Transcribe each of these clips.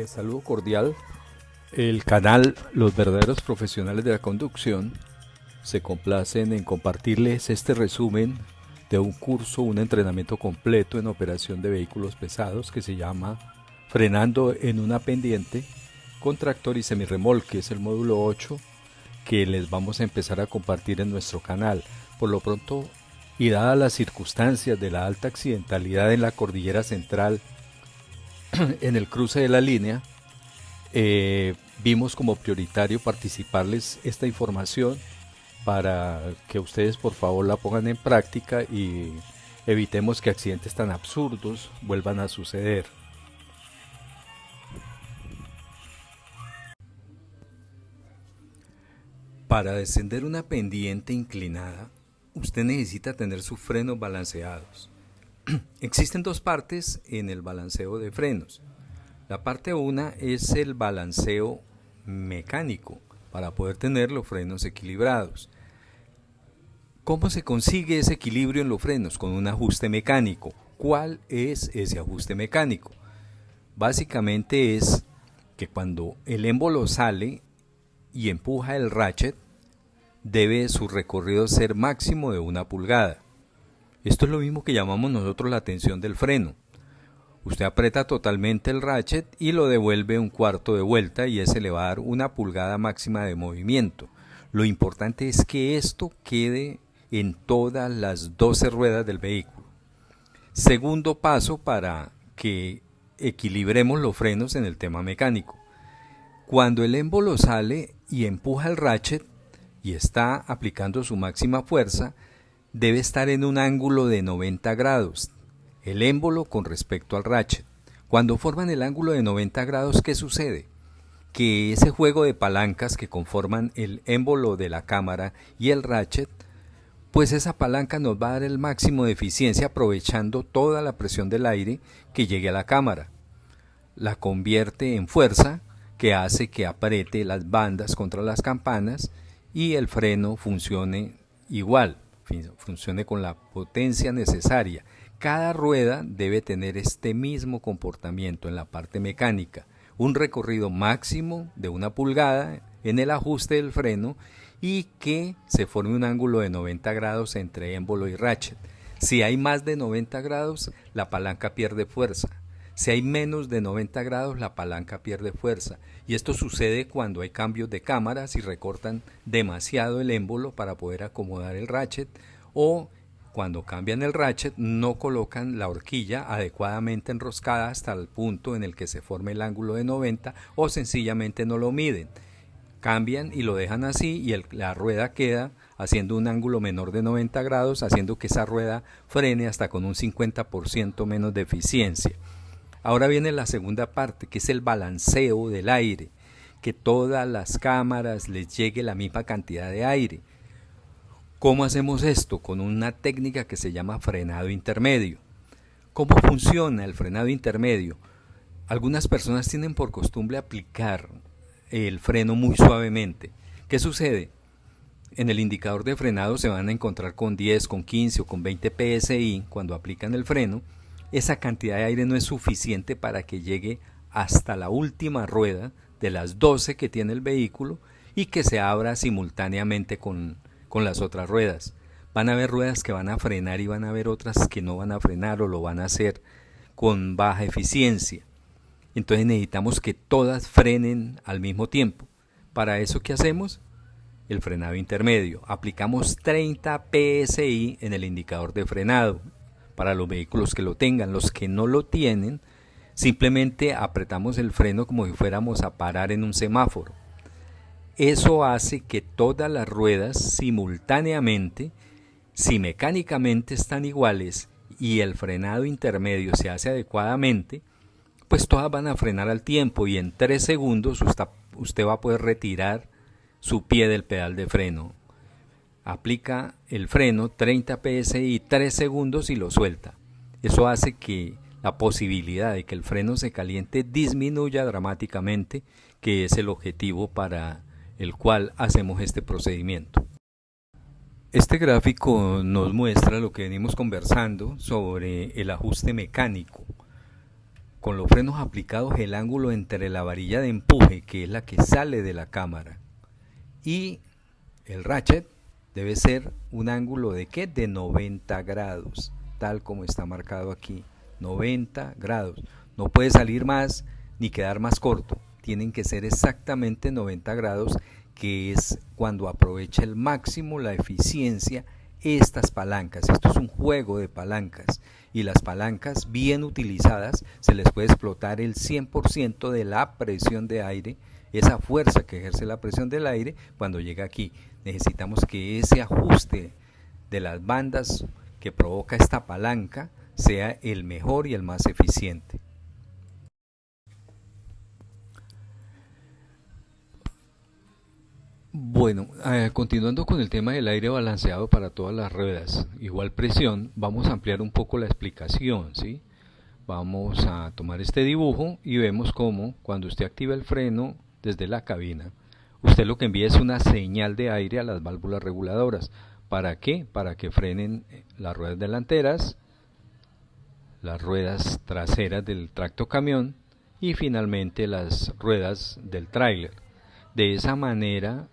Saludo cordial. El canal Los Verdaderos Profesionales de la Conducción se complacen en compartirles este resumen de un curso, un entrenamiento completo en operación de vehículos pesados que se llama Frenando en una pendiente con tractor y semirremolque. Es el módulo 8 que les vamos a empezar a compartir en nuestro canal. Por lo pronto, y dadas las circunstancias de la alta accidentalidad en la cordillera central en el cruce de la línea, vimos como prioritario participarles esta información para que ustedes por favor la pongan en práctica y evitemos que accidentes tan absurdos vuelvan a suceder. Para descender una pendiente inclinada, usted necesita tener sus frenos balanceados. Existen dos partes en el balanceo de frenos. La parte una es el balanceo mecánico para poder tener los frenos equilibrados. ¿Cómo se consigue ese equilibrio en los frenos? Con un ajuste mecánico. ¿Cuál es ese ajuste mecánico? Básicamente es que cuando el émbolo sale y empuja el ratchet, debe su recorrido ser máximo de 1 pulgada. Esto es lo mismo que llamamos nosotros la tensión del freno. Usted aprieta totalmente el ratchet y lo devuelve 1/4 de vuelta y ese le va a dar 1 pulgada máxima de movimiento. Lo importante es que esto quede en todas las 12 ruedas del vehículo. Segundo paso para que equilibremos los frenos en el tema mecánico. Cuando el émbolo sale y empuja el ratchet y está aplicando su máxima fuerza, debe estar en un ángulo de 90 grados, el émbolo con respecto al ratchet. Cuando forman el ángulo de 90 grados, ¿qué sucede? Que ese juego de palancas que conforman el émbolo de la cámara y el ratchet, pues esa palanca nos va a dar el máximo de eficiencia aprovechando toda la presión del aire que llegue a la cámara. La convierte en fuerza que hace que apriete las bandas contra las campanas y el freno funcione igual. Funcione con la potencia necesaria. Cada rueda debe tener este mismo comportamiento en la parte mecánica, un recorrido máximo de 1 pulgada en el ajuste del freno y que se forme un ángulo de 90 grados entre émbolo y ratchet. Si hay más de 90 grados, la palanca pierde fuerza. Si hay menos de 90 grados, la palanca pierde fuerza. Y esto sucede cuando hay cambios de cámaras y recortan demasiado el émbolo para poder acomodar el ratchet, o cuando cambian el ratchet no colocan la horquilla adecuadamente enroscada hasta el punto en el que se forme el ángulo de 90 o sencillamente no lo miden. Cambian y lo dejan así y la rueda queda haciendo un ángulo menor de 90 grados, haciendo que esa rueda frene hasta con un 50% menos de eficiencia. Ahora viene la segunda parte, que es el balanceo del aire, que todas las cámaras les llegue la misma cantidad de aire. ¿Cómo hacemos esto? Con una técnica que se llama frenado intermedio. ¿Cómo funciona el frenado intermedio? Algunas personas tienen por costumbre aplicar el freno muy suavemente. ¿Qué sucede? En el indicador de frenado se van a encontrar con 10, con 15 o con 20 PSI cuando aplican el freno. Esa cantidad de aire no es suficiente para que llegue hasta la última rueda de las 12 que tiene el vehículo y que se abra simultáneamente con las otras ruedas. Van a haber ruedas que van a frenar y van a haber otras que no van a frenar o lo van a hacer con baja eficiencia. Entonces necesitamos que todas frenen al mismo tiempo. Para eso, ¿qué hacemos? El frenado intermedio. Aplicamos 30 PSI en el indicador de frenado. Para los vehículos que lo tengan, los que no lo tienen, simplemente apretamos el freno como si fuéramos a parar en un semáforo. Eso hace que todas las ruedas simultáneamente, si mecánicamente están iguales y el frenado intermedio se hace adecuadamente, pues todas van a frenar al tiempo y en 3 segundos usted va a poder retirar su pie del pedal de freno. Aplica el freno 30 PSI 3 segundos y lo suelta. Eso hace que la posibilidad de que el freno se caliente disminuya dramáticamente, que es el objetivo para el cual hacemos este procedimiento. Este gráfico nos muestra lo que venimos conversando sobre el ajuste mecánico. Con los frenos aplicados, el ángulo entre la varilla de empuje, que es la que sale de la cámara, y el ratchet debe ser un ángulo de ¿qué? De 90 grados, tal como está marcado aquí, 90 grados. No puede salir más ni quedar más corto, tienen que ser exactamente 90 grados, que es cuando aprovecha el máximo la eficiencia estas palancas. Esto es un juego de palancas, y las palancas bien utilizadas se les puede explotar el 100% de la presión de aire, esa fuerza que ejerce la presión del aire cuando llega aquí. Necesitamos que ese ajuste de las bandas que provoca esta palanca sea el mejor y el más eficiente. Bueno, continuando con el tema del aire balanceado para todas las ruedas, igual presión, vamos a ampliar un poco la explicación, ¿sí? Vamos a tomar este dibujo y vemos cómo cuando usted activa el freno desde la cabina, usted lo que envía es una señal de aire a las válvulas reguladoras. ¿Para qué? Para que frenen las ruedas delanteras, las ruedas traseras del tracto camión y finalmente las ruedas del tráiler. De esa manera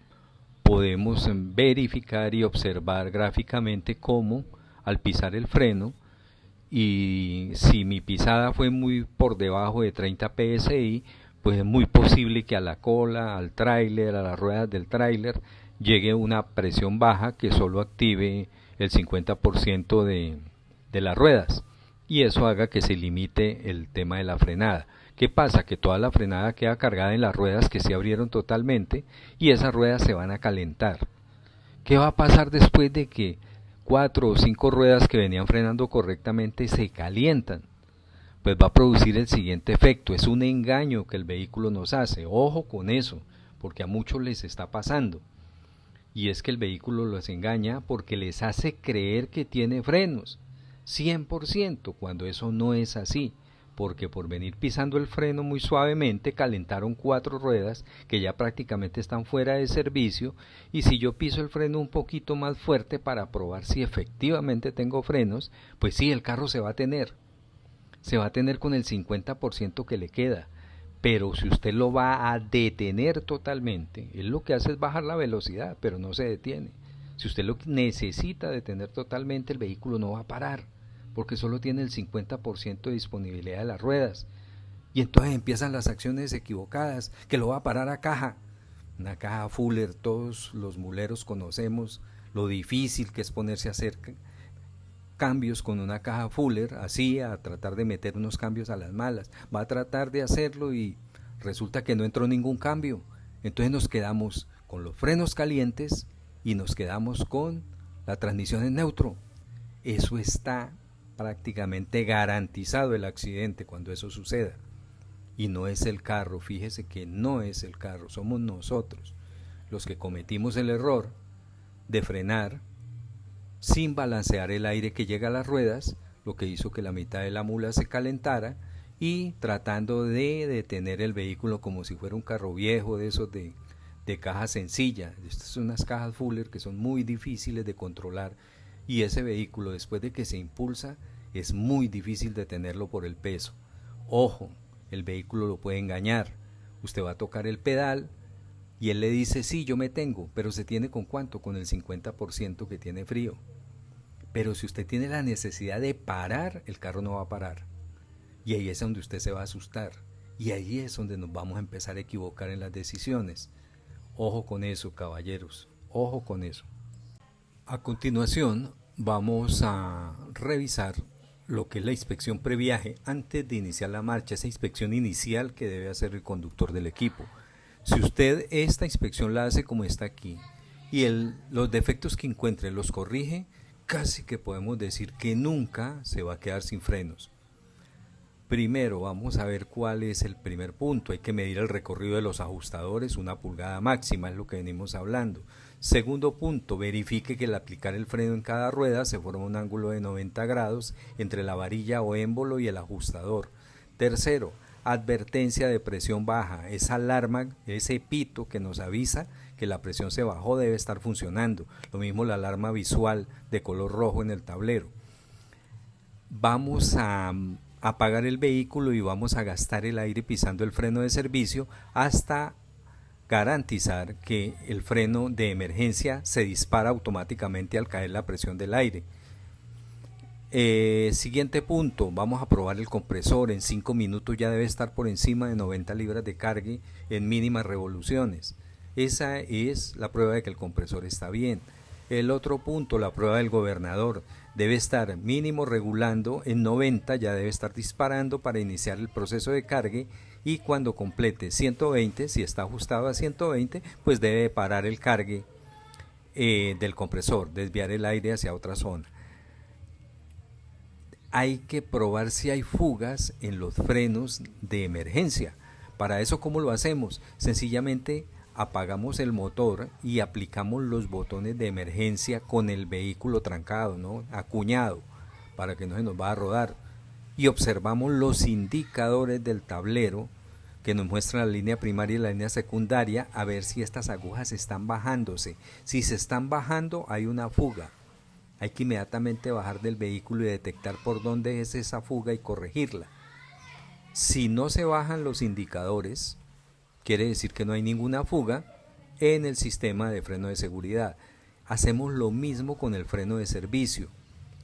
podemos verificar y observar gráficamente cómo al pisar el freno, y si mi pisada fue muy por debajo de 30 psi, pues es muy posible que a la cola, al tráiler, a las ruedas del tráiler llegue una presión baja que solo active el 50% de las ruedas, y eso haga que se limite el tema de la frenada. ¿Qué pasa? Que toda la frenada queda cargada en las ruedas que se abrieron totalmente, y esas ruedas se van a calentar. ¿Qué va a pasar después de que 4 o 5 ruedas que venían frenando correctamente se calientan? Pues va a producir el siguiente efecto. Es un engaño que el vehículo nos hace. Ojo con eso, porque a muchos les está pasando. Y es que el vehículo los engaña porque les hace creer que tiene frenos 100%, cuando eso no es así, porque por venir pisando el freno muy suavemente calentaron 4 ruedas que ya prácticamente están fuera de servicio, y si yo piso el freno un poquito más fuerte para probar si efectivamente tengo frenos, pues sí, el carro se va a tener con el 50% que le queda. Pero si usted lo va a detener totalmente, él lo que hace es bajar la velocidad, pero no se detiene. Si usted lo necesita detener totalmente, el vehículo no va a parar, porque solo tiene el 50% de disponibilidad de las ruedas. Y entonces empiezan las acciones equivocadas, que lo va a parar a caja. Una caja Fuller, todos los muleros conocemos lo difícil que es ponerse a hacer cambios con una caja Fuller, así a tratar de meter unos cambios a las malas. Va a tratar de hacerlo y resulta que no entró ningún cambio. Entonces nos quedamos con los frenos calientes y nos quedamos con la transmisión en neutro. Eso está prácticamente garantizado, el accidente, cuando eso suceda. Y no es el carro, fíjese que no es el carro, somos nosotros los que cometimos el error de frenar sin balancear el aire que llega a las ruedas, lo que hizo que la mitad de la mula se calentara, y tratando de detener el vehículo como si fuera un carro viejo de esos de caja sencilla. Estas son unas cajas Fuller que son muy difíciles de controlar, y ese vehículo, después de que se impulsa, es muy difícil detenerlo por el peso. Ojo, el vehículo lo puede engañar. Usted va a tocar el pedal y él le dice, sí, yo me tengo, pero ¿se tiene con cuánto? Con el 50% que tiene frío. Pero si usted tiene la necesidad de parar, el carro no va a parar. Y ahí es donde usted se va a asustar. Y ahí es donde nos vamos a empezar a equivocar en las decisiones. Ojo con eso, caballeros. Ojo con eso. A continuación, vamos a revisar lo que es la inspección previaje antes de iniciar la marcha, esa inspección inicial que debe hacer el conductor del equipo. Si usted esta inspección la hace como está aquí y los defectos que encuentre los corrige, casi que podemos decir que nunca se va a quedar sin frenos. Primero vamos a ver cuál es el primer punto. Hay que medir el recorrido de los ajustadores, 1 pulgada máxima, es lo que venimos hablando. Segundo punto, verifique que al aplicar el freno en cada rueda se forma un ángulo de 90 grados entre la varilla o émbolo y el ajustador. Tercero, advertencia de presión baja, esa alarma, ese pito que nos avisa que la presión se bajó, debe estar funcionando. Lo mismo la alarma visual de color rojo en el tablero. Vamos a apagar el vehículo y vamos a gastar el aire pisando el freno de servicio hasta garantizar que el freno de emergencia se dispara automáticamente al caer la presión del aire. Siguiente punto, vamos a probar el compresor. En 5 minutos ya debe estar por encima de 90 libras de cargue en mínimas revoluciones. Esa es la prueba de que el compresor está bien. El otro punto, la prueba del gobernador, debe estar mínimo regulando en 90, ya debe estar disparando para iniciar el proceso de cargue, y cuando complete 120, si está ajustado a 120, pues debe parar el cargue del compresor, desviar el aire hacia otra zona. Hay que probar si hay fugas en los frenos de emergencia. Para eso, ¿cómo lo hacemos? Sencillamente apagamos el motor y aplicamos los botones de emergencia con el vehículo trancado, ¿no? Acuñado, para que no se nos vaya a rodar. Y observamos los indicadores del tablero que nos muestran la línea primaria y la línea secundaria, a ver si estas agujas están bajándose. Si se están bajando, hay una fuga. Hay que inmediatamente bajar del vehículo y detectar por dónde es esa fuga y corregirla. Si no se bajan los indicadores, quiere decir que no hay ninguna fuga en el sistema de freno de seguridad. Hacemos lo mismo con el freno de servicio.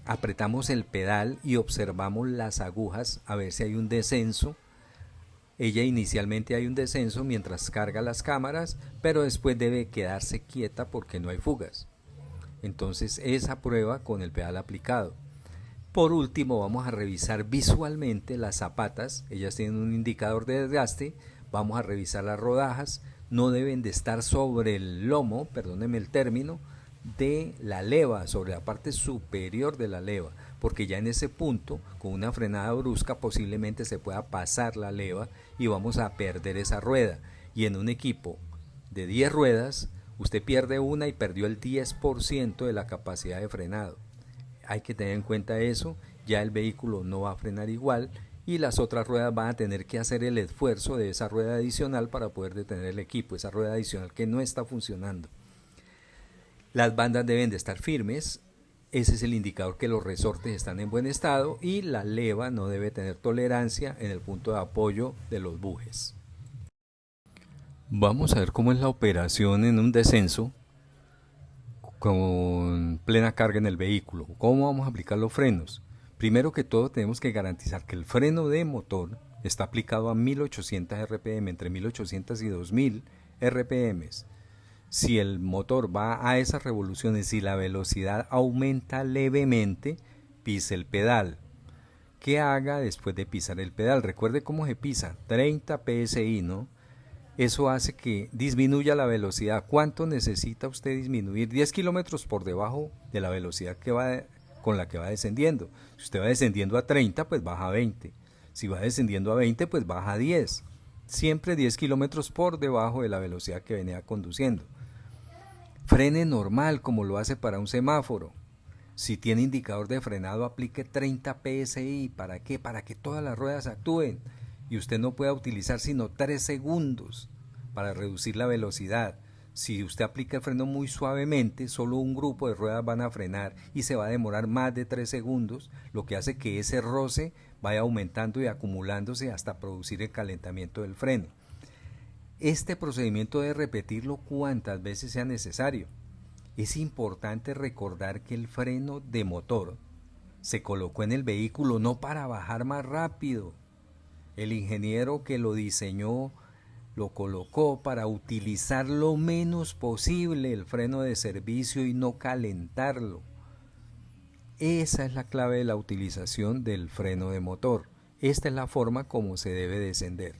Apretamos el pedal y observamos las agujas a ver si hay un descenso. Ella inicialmente hay un descenso mientras carga las cámaras, pero después debe quedarse quieta porque no hay fugas. Entonces esa prueba con el pedal aplicado. Por último, vamos a revisar visualmente las zapatas. Ellas tienen un indicador de desgaste. Vamos a revisar las rodajas. No deben de estar sobre el lomo, perdónenme el término, de la leva, sobre la parte superior de la leva, porque ya en ese punto, con una frenada brusca, posiblemente se pueda pasar la leva y vamos a perder esa rueda. Y en un equipo de 10 ruedas, usted pierde una y perdió el 10% de la capacidad de frenado. Hay que tener en cuenta eso, ya el vehículo no va a frenar igual y las otras ruedas van a tener que hacer el esfuerzo de esa rueda adicional para poder detener el equipo, esa rueda adicional que no está funcionando. Las bandas deben de estar firmes, ese es el indicador que los resortes están en buen estado, y la leva no debe tener tolerancia en el punto de apoyo de los bujes. Vamos a ver cómo es la operación en un descenso con plena carga en el vehículo. ¿Cómo vamos a aplicar los frenos? Primero que todo, tenemos que garantizar que el freno de motor está aplicado a 1800 RPM, entre 1800 y 2000 RPM. Si el motor va a esas revoluciones y la velocidad aumenta levemente, pise el pedal. ¿Qué haga después de pisar el pedal? Recuerde cómo se pisa, 30 PSI, ¿no? Eso hace que disminuya la velocidad. ¿Cuánto necesita usted disminuir? 10 kilómetros por debajo de la velocidad con la que va descendiendo. Si usted va descendiendo a 30, pues baja a 20. Si va descendiendo a 20, pues baja a 10. Siempre 10 kilómetros por debajo de la velocidad que venía conduciendo. Frene normal, como lo hace para un semáforo. Si tiene indicador de frenado, aplique 30 PSI. ¿Para qué? Para que todas las ruedas actúen y usted no pueda utilizar sino 3 segundos para reducir la velocidad. Si usted aplica el freno muy suavemente, solo un grupo de ruedas van a frenar y se va a demorar más de 3 segundos, lo que hace que ese roce vaya aumentando y acumulándose hasta producir el calentamiento del freno. Este procedimiento debe repetirlo cuantas veces sea necesario. Es importante recordar que el freno de motor se colocó en el vehículo no para bajar más rápido. El ingeniero que lo diseñó lo colocó para utilizar lo menos posible el freno de servicio y no calentarlo. Esa es la clave de la utilización del freno de motor. Esta es la forma como se debe descender.